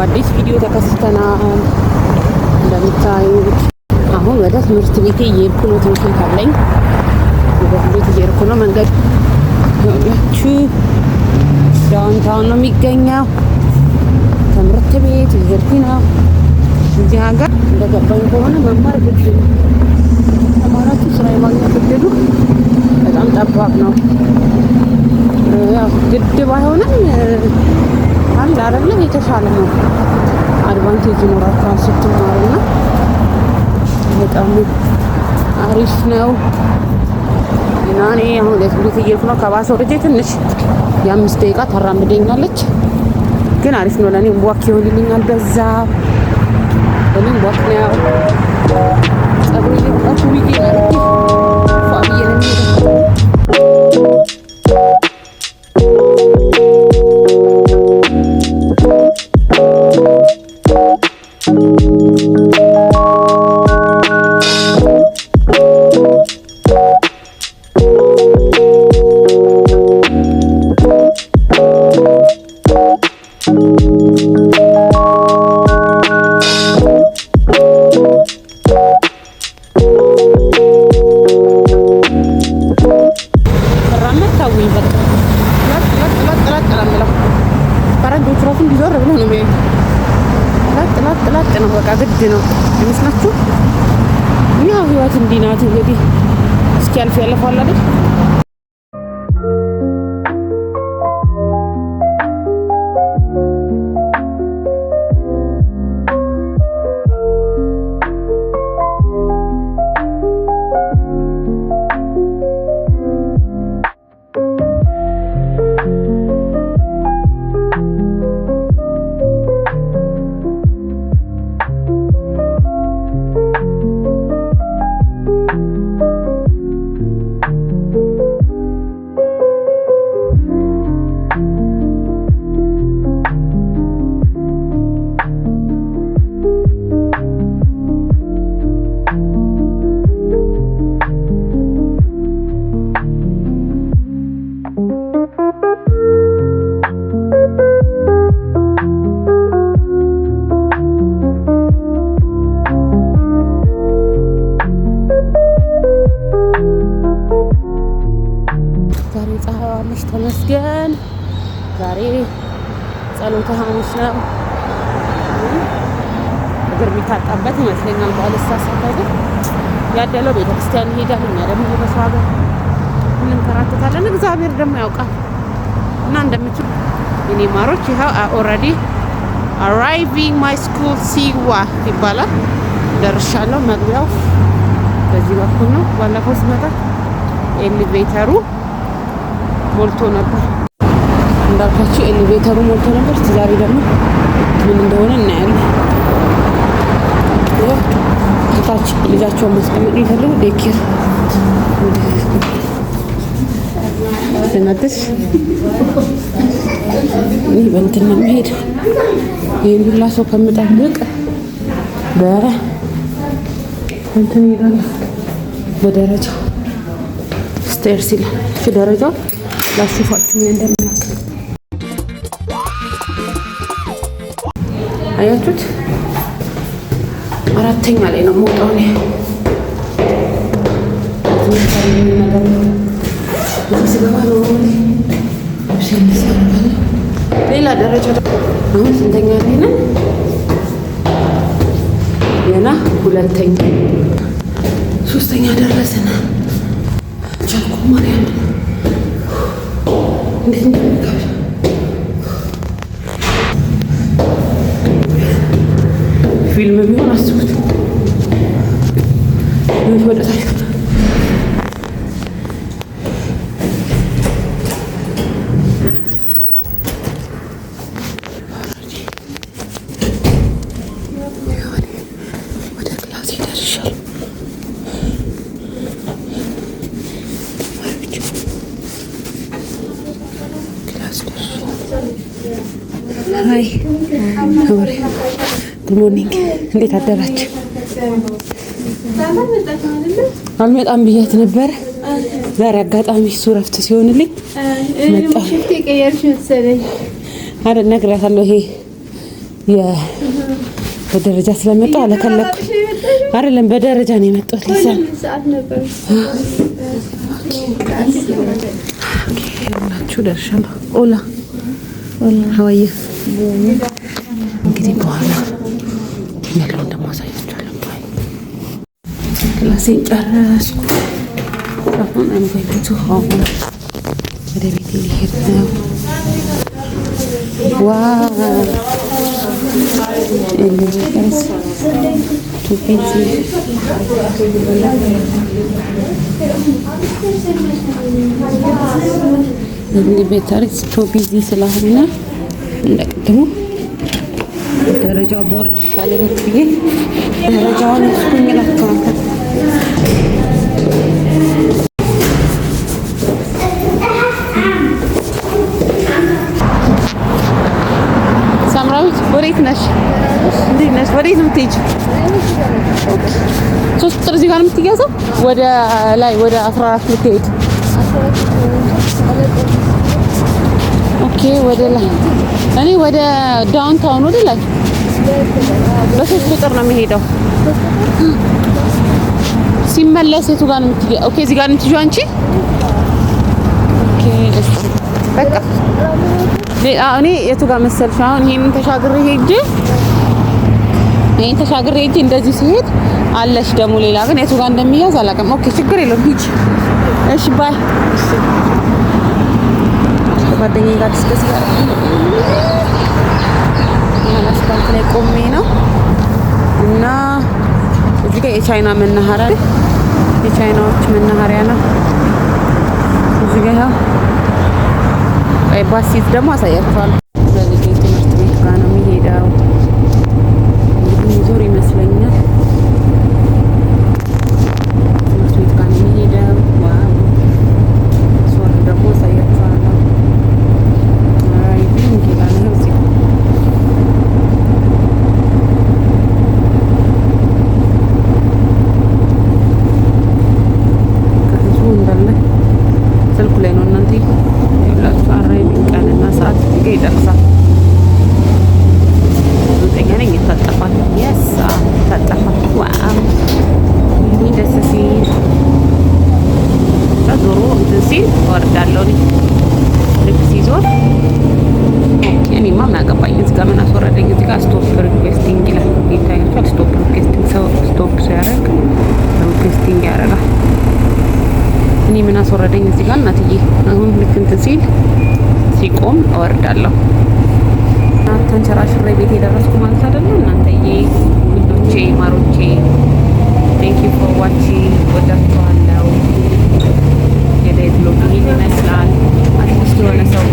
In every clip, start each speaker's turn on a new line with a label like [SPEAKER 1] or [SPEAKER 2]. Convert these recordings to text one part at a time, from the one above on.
[SPEAKER 1] በአዲስ ቪዲዮ ተከስተናል። እንደምታዩት አሁን ወደ ትምህርት ቤቴ እየሄድኩ ነው። ትምህርት ቤት አለኝ። ወደ ትምህርት ቤት እየሄድኩ ነው። መንገድ ያችሁ ዳውንታውን ነው የሚገኘው። ትምህርት ቤት እየሄድኩኝ ነው። እዚህ ሀገር እንደገባኝ ከሆነ መማር ግድ ነው። ተማራችሁ ስራ የማግኘት እድሉ በጣም ጠባብ ነው። ያው ግድ ባይሆንም አንድ አይደለም የተሻለ ነው። አድቫንቴጅ ይኖራችኋል ስትማሩና በጣም አሪፍ ነው። እና እኔ አሁን ለትምህርት እየሄድኩ ነው። ከባሰ ወርጄ ትንሽ የ5 ደቂቃ ታራምደኛለች፣ ግን አሪፍ ነው። ለእኔም ዋክ ይሆንልኛል። በዛ እኔም ዋክ ነው። ጸጉሬ ሊቆርጡ ቢጌ አርጌ ፋብዬ ነው የሚሄደው። ለጥ ነው በቃ ግድ ነው ይመስላችሁ። ያው ህይወት እንዲህ ናት እንግዲህ እስኪያልፍ ያለፋል አይደል? ተመስገን። ዛሬ ጸሎተ ሐሙስ ነው። እግር የሚታጣበት ይመስለኛል። ባለሳሳት አይደል? ያደለው ቤተክርስቲያን ይሄዳል። እኛ ደግሞ በሰው ሀገር እንንከራተታለን። እግዚአብሔር ደግሞ ያውቃል። እና እንደምትሉ እኔ ማሮች ይኸው ኦልሬዲ arriving my school ሲዋ ይባላል። ደርሻለሁ። መግቢያው በዚህ በኩል ነው። ባለፈው ስመጣ ኤሌቬተሩ ሞልቶ ነበር እንዳልኳችሁ፣ ኤሌቬተሩ ሞልቶ ነበር። ዛሬ ደግሞ ምን እንደሆነ እናያለን። ታች ልጃቸውን ማስቀመጥ ይፈልጉ ዴኬር ለማድረስ ይህ በእንትን ነው የሚሄድ። ይህን ሁላ ሰው ከምጠብቅ እንትን ይላል። በደረጃው ስቴርስ ይላል። እሺ ደረጃው ላሽፋችሁ ምን እንደሚያክል አያችሁት? 4ኛ ላይ ነው የምወጣው እኔ። ሌላ ደረጃ አሁን ስንተኛ ላይ ነን? ገና 2ኛ 3ኛ ደረስን። ቻልኩ ማርያም እንዴት እንደሚከብድ ፊልም ቢሆን አስቡት። ወደ ታች ወደ ክላስ ይደርሻል። ሀይ ጉድ ሞርኒንግ፣ እንዴት አደራችሁ? አልመጣም ብያት ነበር። ዛሬ አጋጣሚ እሱ እረፍት ሲሆንልኝ መጣሁ። አይደል ነግሬያታለሁ። ይሄ በደረጃ ስለመጣሁ አለከለኩ አይደለም፣ በደረጃ ነው የመጣሁት። ለዛ ናችሁ ደርሻለሁ። ኦላ ሀዋየ እንግዲህ በኋላ ያለውን ደግሞ አሳያችኋለሁ። ክላሴን ጨረስኩ። አሁን አንበይቱ ሆም ወደ ቤት ሊሄድ ነው። ዋው እንግዲህ ቤታሪስ ቢዚ ስለሆነ እንደቅድሙ ደረጃው ቦርድ ይሻላል ብዬ ደረጃውን እስኩኝ እላቸዋለሁ። ሳምራዊት ወዴት ነሽ? እንዴት ነሽ? ወዴት ነው የምትሄጂው? ሶስት ቁጥር እዚህ ጋር የምትያዘው ወደ ላይ ወደ 14 ልትሄድ። ኦኬ ወደ ላይ እኔ ወደ ዳውንታውን ወደ ላይ በሶስት ቁጥር ነው የሚሄደው። ሲመለስ የቱ ጋር ነው የምትሄጂው? ኦኬ እዚህ ጋር ነው የምትሄጂው አንቺ። ኦኬ በቃ እኔ የቱ ጋር መሰልሽ? አሁን ይሄንን ተሻግሬ ሄጄ እንደዚህ ሲሄድ አለሽ ደግሞ ሌላ ግን የቱ ጋር እንደሚያዝ አላውቅም። ኦኬ ችግር የለውም ሂጂ። እሺ ባይ። ጓደኛዬ ጋር ዲስከስ አስፋልት ላይ ቆሜ ነው እና እዚህ ጋር የቻይናዎች መናኸሪያ ነው። እዚህ ጋር ያው ባስ ደግሞ አሳያችኋለሁ። በልጅ ትምህርት ቤት ጋር ነው የሚሄደው። እንግዲህ ዞር ይመስለኛል። ትምህርት ቤት ጋር ነው የሚሄደው። ዋው ሶሪ ደግሞ አሳያችኋለሁ። አይ ቢንግ ይላል ነው እዚህ ከህዝቡ እንዳለ ስልኩ ላይ ነው እናንተ ይላችሁ አራይቪንግ ቀንና ሰዓት ይደርሳል። እርግጠኛ ነኝ ይታጠፋል። የስ ይታጠፋል። ዋው ይህ ደስ ሲል ዞሮ እንትን ሲል እወርዳለሁ። ልክ ሲዞር እኔማ ምን አገባኝ። እዚህ ጋር ምን አስወረደኝ? እዚህ ጋር ስቶፕ ሪኩዌስቲንግ ይላል። ይታያችኋል። ስቶፕ ሪኩዌስቲንግ ሰው ስቶፕ ሲያደርግ ሪኩዌስቲንግ ያደርጋል። እኔ ምን አስወረደኝ እዚህ ጋር እናትዬ። አሁን ልክ እንትን ሲቆም እወርዳለሁ። ተንሸራሽሬ ቤት የደረስኩ ማለት አይደለም እናንተዬ፣ ውዶቼ፣ ማሮቼ ቴንክ ዩ ፎር ዋቺንግ። ወዳችኋለሁ። የላይ ብሎግ ይሄን ይመስላል። አትሊስት የሆነ ሰው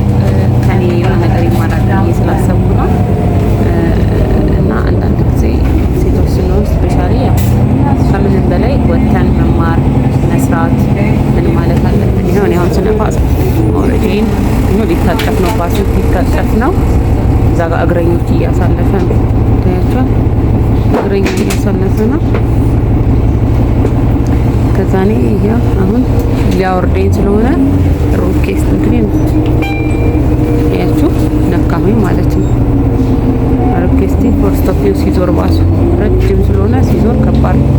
[SPEAKER 1] ከኔ የሆነ ነገር ይማራል ብዬ ስላሰብኩ ነው። እና አንዳንድ ጊዜ ሴቶች ስንሆን ስፔሻሊ ከምንም በላይ ወተን መማር መስራት ምን ማለት አለብን። ይሁን ያው ስነፋስ ኦሬዲን ነው ሊታጠፍ ነው፣ ባሱ ሊታጠፍ ነው። እዛ ጋር እግረኞች እያሳለፈ ነው። ታያቸው እግረኞች እያሳለፈ ነው። ከዛ እኔ ይሄው አሁን ሊያወርደኝ ስለሆነ ሮኬስት እንግዲህ ያችሁ ነካሁኝ ማለት ነው። ሮኬስት ፎርስት ኦፍ ዩ ሲዞር ባሱ ረጅም ስለሆነ ሲዞር ከባድ ነው።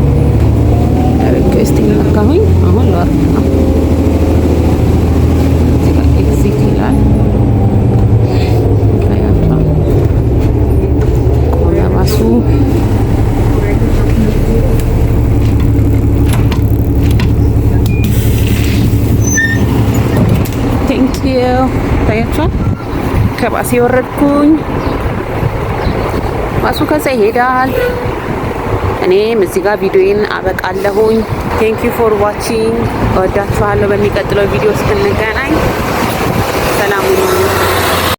[SPEAKER 1] ሮኬስት ነካሁኝ። አሁን ለወርድ ነው። እዚህ ጋር ኤግዚት ይላል። ታያችሁ ቆመ ባሱ። ታያችኋል። ከባስ የወረድኩኝ ባሱ ከዛ ይሄዳል። እኔም እዚህ ጋር ቪዲዮዬን አበቃለሁኝ። ቴንክ ዩ ፎር ዋቺንግ። እወዳችኋለሁ። በሚቀጥለው ቪዲዮ እስክንገናኝ ሰላም ሁኑ።